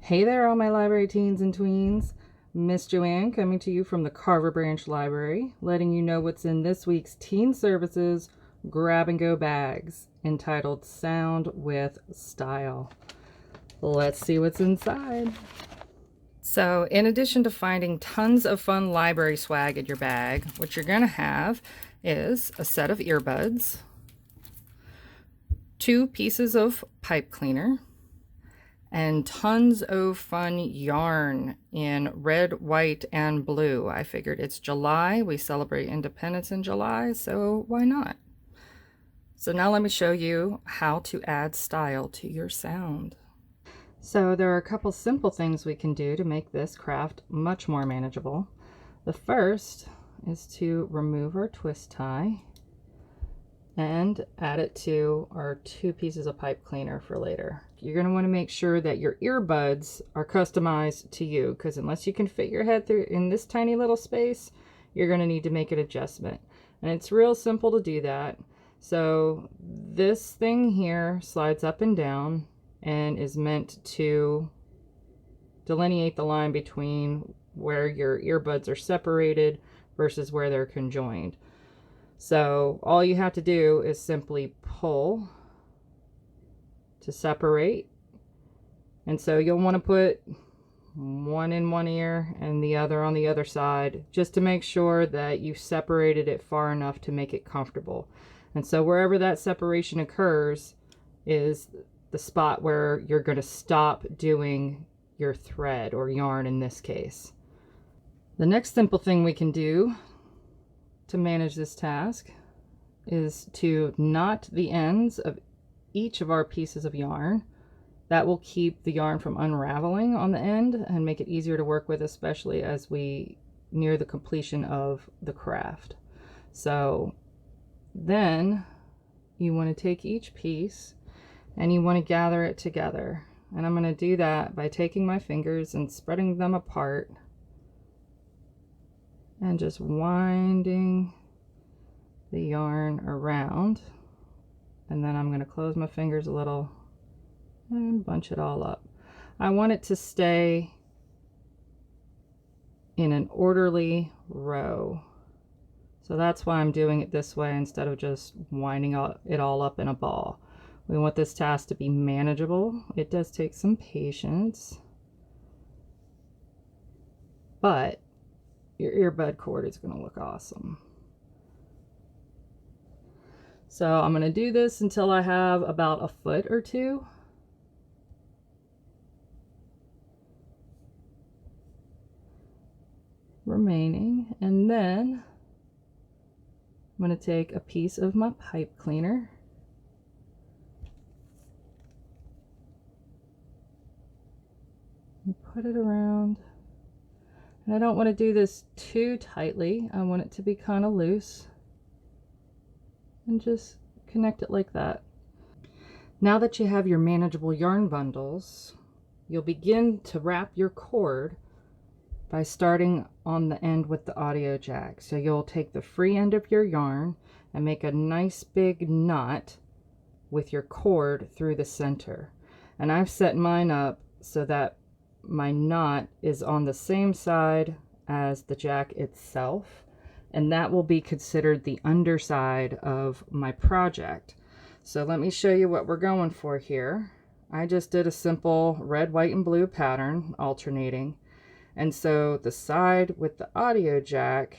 Hey there, all my library teens and tweens. Miss Joanne coming to you from the Carver Branch Library, letting you know what's in this week's Teen Services Grab and Go bags, entitled Sound with Style. Let's see what's inside. So, in addition to finding tons of fun library swag in your bag, what you're going to have is a set of earbuds, 2 pieces of pipe cleaner, and tons of fun yarn in red, white, and blue. I figured it's July. We celebrate Independence in July, so why not? So now let me show you how to add style to your sound. So there are a couple simple things we can do to make this craft much more manageable. The first is to remove our twist tie and add it to our 2 pieces of pipe cleaner for later. You're going to want to make sure that your earbuds are customized to you, because unless you can fit your head through in this tiny little space, you're going to need to make an adjustment. And it's real simple to do that. So this thing here slides up and down and is meant to delineate the line between where your earbuds are separated versus where they're conjoined. So all you have to do is simply pull to separate. And so you'll want to put one in one ear and the other on the other side, just to make sure that you separated it far enough to make it comfortable. And so wherever that separation occurs is the spot where you're going to stop doing your thread or yarn in this case. The next simple thing we can do to manage this task is to knot the ends of each of our pieces of yarn. That will keep the yarn from unraveling on the end and make it easier to work with, especially as we near the completion of the craft. So then you want to take each piece and you want to gather it together. And I'm going to do that by taking my fingers and spreading them apart and just winding the yarn around. And then I'm going to close my fingers a little and bunch it all up. I want it to stay in an orderly row. So that's why I'm doing it this way instead of just winding it all up in a ball. We want this task to be manageable. It does take some patience, but your earbud cord is going to look awesome. So I'm going to do this until I have about a foot or 2. Remaining, and then I'm going to take a piece of my pipe cleaner and put it around. And I don't want to do this too tightly. I want it to be kind of loose. And just connect it like that. Now that you have your manageable yarn bundles, you'll begin to wrap your cord by starting on the end with the audio jack. So you'll take the free end of your yarn and make a nice big knot with your cord through the center. And I've set mine up so that my knot is on the same side as the jack itself, and that will be considered the underside of my project. So let me show you what we're going for here. I just did a simple red, white, and blue pattern alternating, and so the side with the audio jack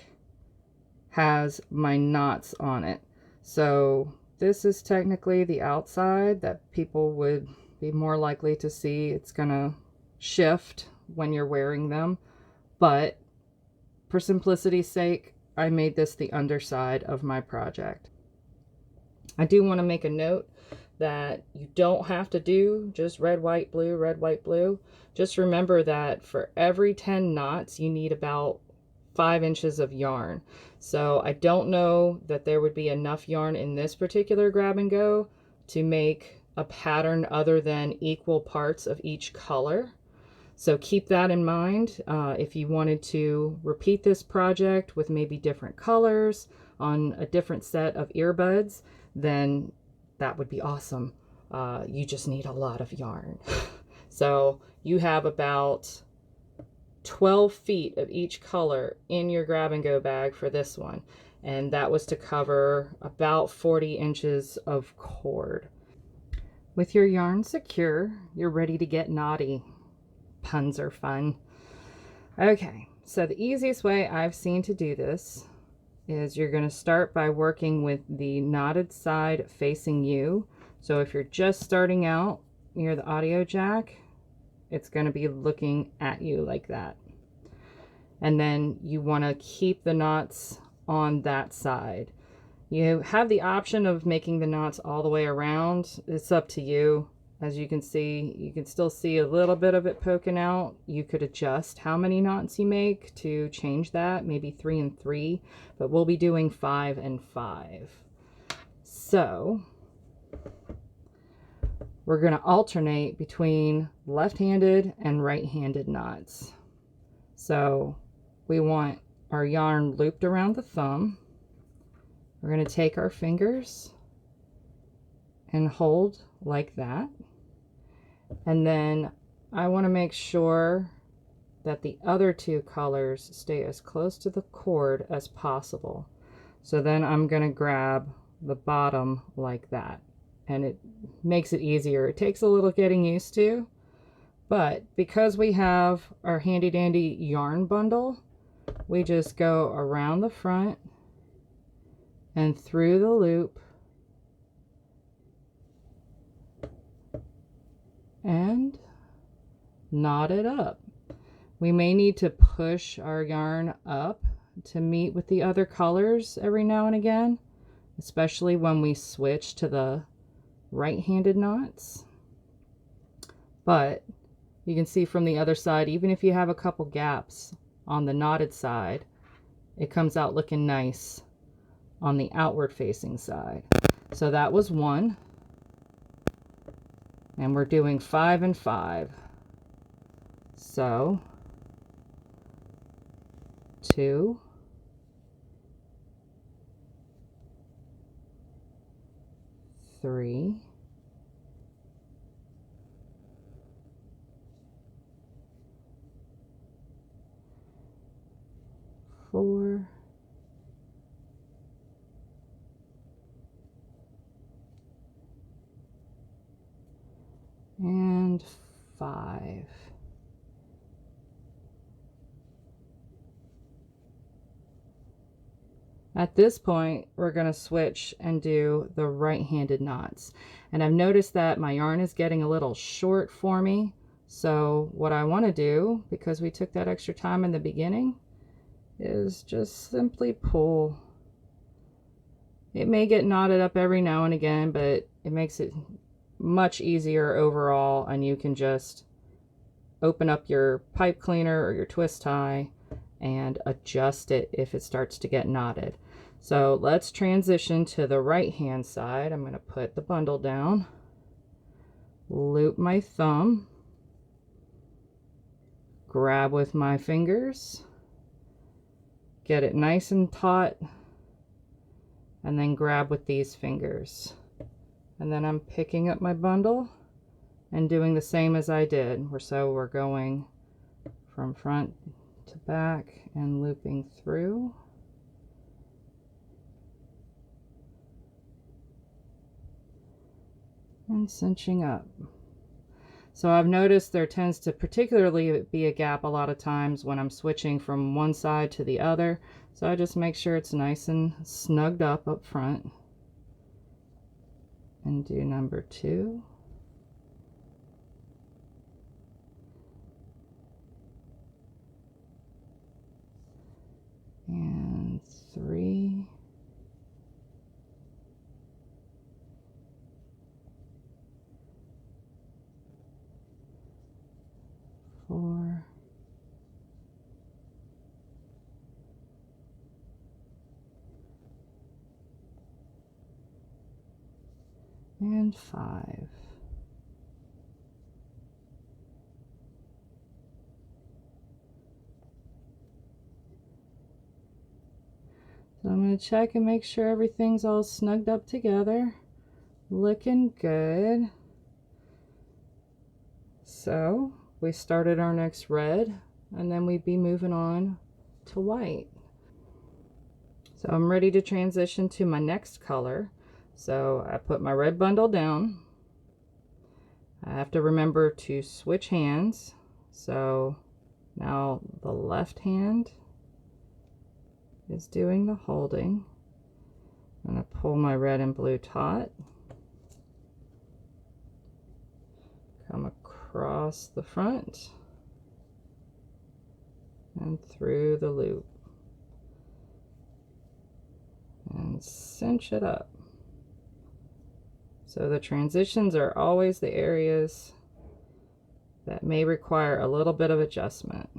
has my knots on it. So this is technically the outside that people would be more likely to see. It's gonna shift when you're wearing them, but for simplicity's sake, I made this the underside of my project. I do want to make a note that you don't have to do just red, white, blue, red, white, blue. Just remember that for every 10 knots, you need about 5 inches of yarn. So I don't know that there would be enough yarn in this particular grab and go to make a pattern other than equal parts of each color. So keep that in mind. If you wanted to repeat this project with maybe different colors on a different set of earbuds, then that would be awesome. You just need a lot of yarn. So you have about 12 feet of each color in your grab and go bag for this one. And that was to cover about 40 inches of cord. With your yarn secure, you're ready to get knotty. Puns are fun. Okay, so the easiest way I've seen to do this is you're going to start by working with the knotted side facing you. So if you're just starting out near the audio jack, it's going to be looking at you like that. And then you want to keep the knots on that side. You have the option of making the knots all the way around. It's up to you. As you can see, you can still see a little bit of it poking out. You could adjust how many knots you make to change that, maybe 3 and 3, but we'll be doing 5 and 5. So we're going to alternate between left-handed and right-handed knots. So we want our yarn looped around the thumb. We're going to take our fingers and hold like that. And then I want to make sure that the other two colors stay as close to the cord as possible. So then I'm going to grab the bottom like that. And it makes it easier. It takes a little getting used to, but because we have our handy dandy yarn bundle, we just go around the front and through the loop and knot it up. We may need to push our yarn up to meet with the other colors every now and again, especially when we switch to the right-handed knots. But you can see from the other side, even if you have a couple gaps on the knotted side, it comes out looking nice on the outward facing side. So that was 1. And we're doing 5 and 5. So 2, 3, 4, and 5. At this point, we're going to switch and do the right-handed knots. And I've noticed that my yarn is getting a little short for me. So what I want to do, because we took that extra time in the beginning, is just simply pull. It may get knotted up every now and again, but it makes it much easier overall, and you can just open up your pipe cleaner or your twist tie and adjust it if it starts to get knotted. So let's transition to the right hand side. I'm going to put the bundle down, loop my thumb, grab with my fingers, get it nice and taut, and then grab with these fingers. And then I'm picking up my bundle and doing the same as I did. So we're going from front to back and looping through. And cinching up. So I've noticed there tends to particularly be a gap a lot of times when I'm switching from one side to the other. So I just make sure it's nice and snugged up front. And do number 2. And 3. 4. And 5. So I'm going to check and make sure everything's all snugged up together. Looking good. So we started our next red, and then we'd be moving on to white. So I'm ready to transition to my next color. So I put my red bundle down. I have to remember to switch hands. So now the left hand is doing the holding. I'm going to pull my red and blue tot, come across the front and through the loop and cinch it up. So the transitions are always the areas that may require a little bit of adjustment.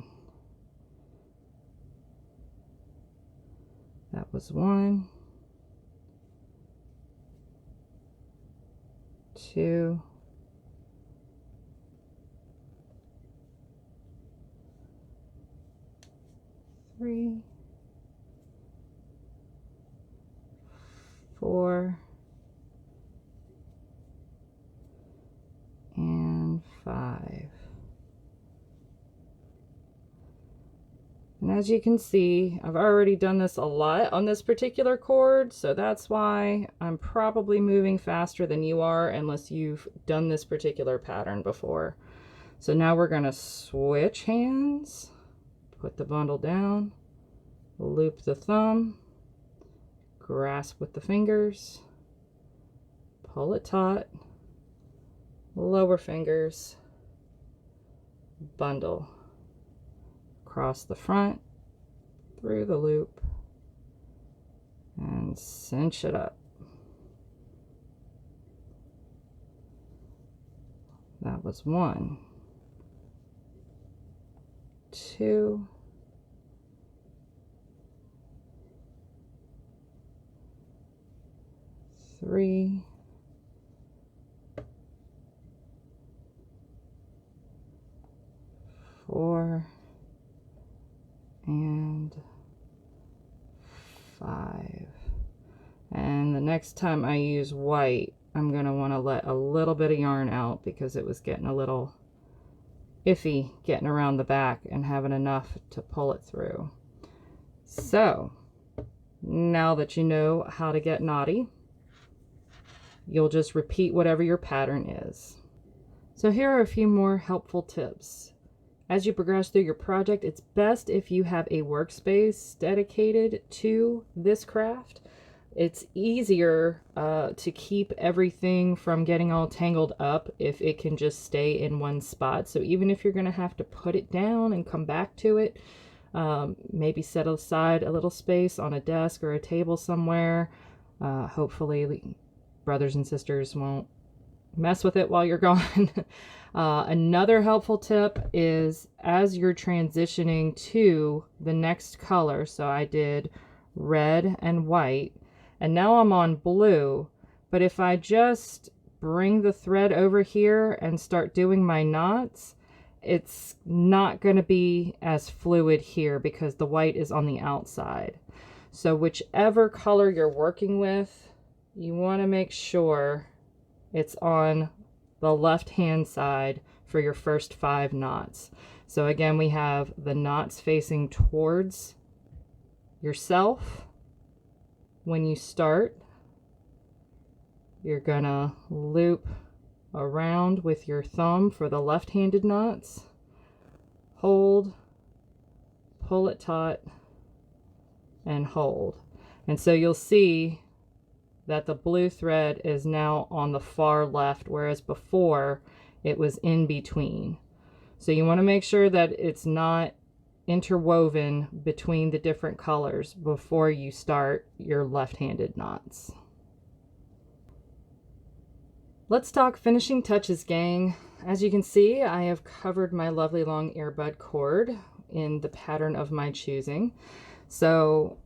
That was 1, 2, 3, 4, and 5. And as you can see, I've already done this a lot on this particular cord, so that's why I'm probably moving faster than you are unless you've done this particular pattern before. So now we're going to switch hands, put the bundle down, loop the thumb, grasp with the fingers, pull it taut, lower fingers, bundle, across the front, through the loop, and cinch it up. That was 1, 2, 3, 4, and 5. And the next time I use white, I'm going to want to let a little bit of yarn out because it was getting a little iffy getting around the back and having enough to pull it through. So now that you know how to get knotty, you'll just repeat whatever your pattern is. So here are a few more helpful tips. As you progress through your project, it's best if you have a workspace dedicated to this craft. It's easier to keep everything from getting all tangled up if it can just stay in one spot. So even if you're going to have to put it down and come back to it, maybe set aside a little space on a desk or a table somewhere. Hopefully brothers and sisters won't mess with it while you're gone. Another helpful tip is as you're transitioning to the next color, so I did red and white, and now I'm on blue, but if I just bring the thread over here and start doing my knots, it's not going to be as fluid here because the white is on the outside. So whichever color you're working with, you want to make sure it's on the left hand side for your first 5 knots. So again, we have the knots facing towards yourself. When you start, you're gonna loop around with your thumb for the left-handed knots, hold, pull it taut, and hold. And so you'll see that the blue thread is now on the far left, whereas before it was in between. So you want to make sure that it's not interwoven between the different colors before you start your left-handed knots. Let's talk finishing touches, gang. As you can see, I have covered my lovely long earbud cord in the pattern of my choosing. So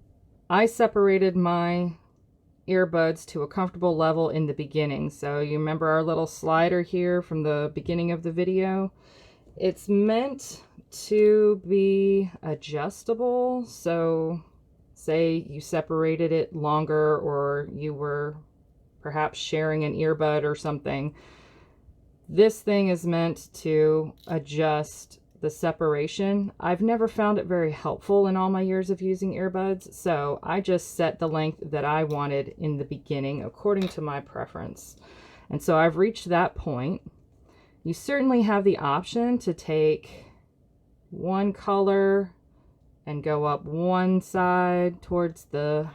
I separated my earbuds to a comfortable level in the beginning. So you remember our little slider here from the beginning of the video? It's meant to be adjustable. So say you separated it longer, or you were perhaps sharing an earbud or something. This thing is meant to adjust the separation. I've never found it very helpful in all my years of using earbuds, so I just set the length that I wanted in the beginning according to my preference. And so I've reached that point. You certainly have the option to take one color and go up one side towards the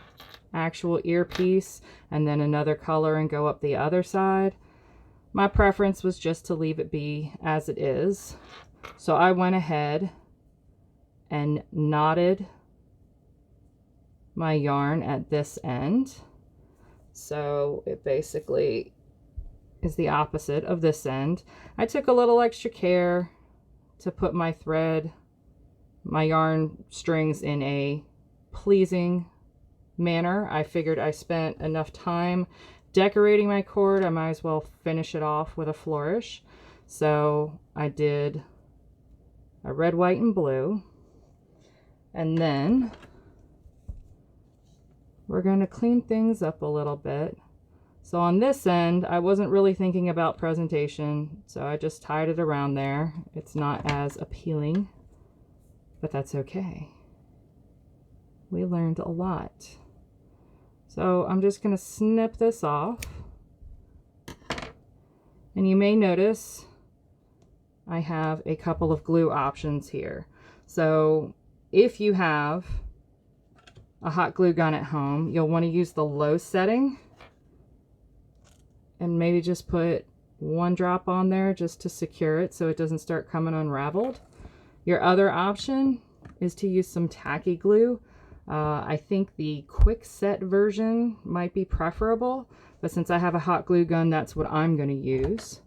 actual earpiece, and then another color and go up the other side. My preference was just to leave it be as it is. So I went ahead and knotted my yarn at this end. So it basically is the opposite of this end. I took a little extra care to put my thread, my yarn strings in a pleasing manner. I figured I spent enough time decorating my cord, I might as well finish it off with a flourish. So I did a red, white, and blue. And then we're going to clean things up a little bit. So on this end, I wasn't really thinking about presentation, so I just tied it around there. It's not as appealing, but that's okay. We learned a lot. So I'm just going to snip this off. And you may notice I have a couple of glue options here. So if you have a hot glue gun at home, you'll want to use the low setting and maybe just put one drop on there just to secure it so it doesn't start coming unraveled. Your other option is to use some tacky glue. I think the quick set version might be preferable, but since I have a hot glue gun, that's what I'm going to use.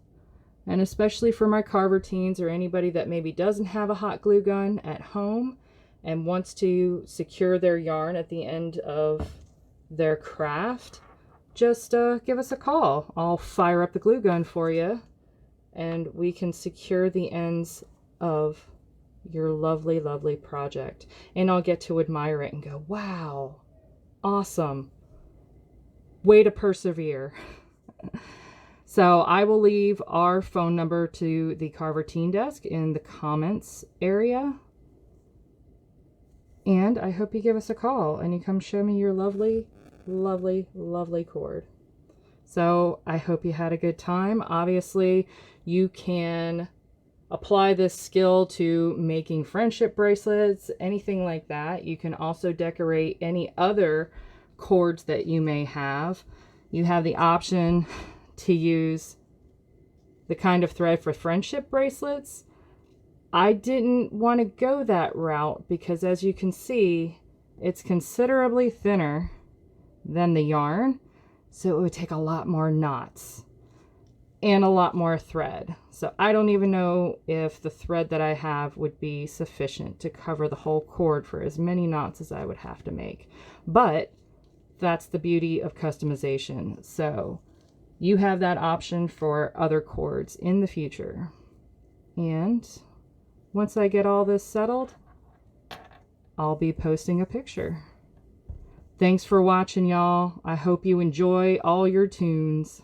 And especially for my Carver teens or anybody that maybe doesn't have a hot glue gun at home and wants to secure their yarn at the end of their craft, just give us a call. I'll fire up the glue gun for you and we can secure the ends of your lovely, lovely project. And I'll get to admire it and go, wow, awesome. Way to persevere. So I will leave our phone number to the Carver Teen Desk in the comments area. And I hope you give us a call and you come show me your lovely, lovely, lovely cord. So I hope you had a good time. Obviously, you can apply this skill to making friendship bracelets, anything like that. You can also decorate any other cords that you may have. You have the option to use the kind of thread for friendship bracelets. I didn't want to go that route because, as you can see, it's considerably thinner than the yarn, so it would take a lot more knots and a lot more thread. So I don't even know if the thread that I have would be sufficient to cover the whole cord for as many knots as I would have to make. But that's the beauty of customization. So you have that option for other cords in the future. And once I get all this settled, I'll be posting a picture. Thanks for watching, y'all. I hope you enjoy all your tunes.